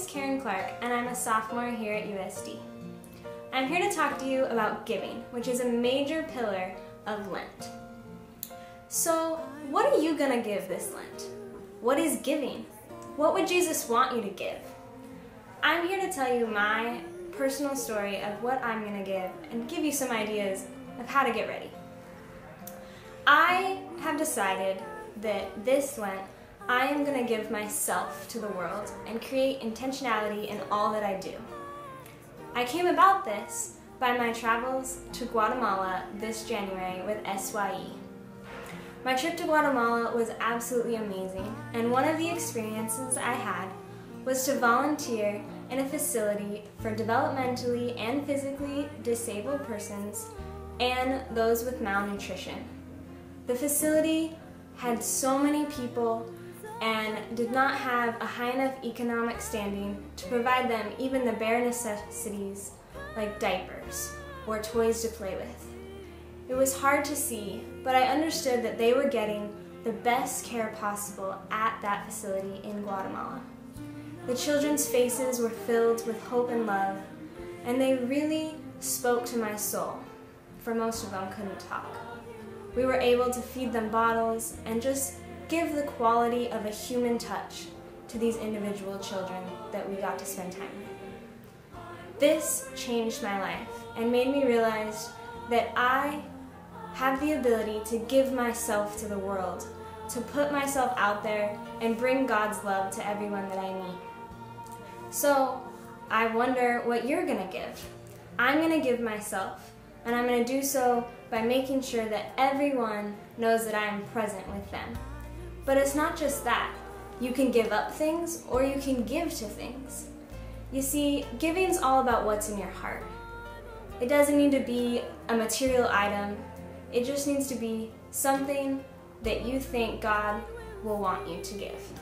is Karen Clark, and I'm a sophomore here at USD. I'm here to talk to you about giving, which is a major pillar of Lent. So, what are you going to give this Lent? What is giving? What would Jesus want you to give? I'm here to tell you my personal story of what I'm going to give and give you some ideas of how to get ready. I have decided that this Lent, I am going to give myself to the world and create intentionality in all that I do. I came about this by my travels to Guatemala this January with SYE. My trip to Guatemala was absolutely amazing, and one of the experiences I had was to volunteer in a facility for developmentally and physically disabled persons and those with malnutrition. The facility had so many people and did not have a high enough economic standing to provide them even the bare necessities like diapers or toys to play with. It was hard to see, but I understood that they were getting the best care possible at that facility in Guatemala. The children's faces were filled with hope and love, and they really spoke to my soul, for most of them couldn't talk. We were able to feed them bottles and just give the quality of a human touch to these individual children that we got to spend time with. This changed my life and made me realize that I have the ability to give myself to the world, to put myself out there and bring God's love to everyone that I meet. So I wonder what you're going to give. I'm going to give myself, and I'm going to do so by making sure that everyone knows that I am present with them. But it's not just that. You can give up things or you can give to things. You see, giving's all about what's in your heart. It doesn't need to be a material item. It just needs to be something that you think God will want you to give.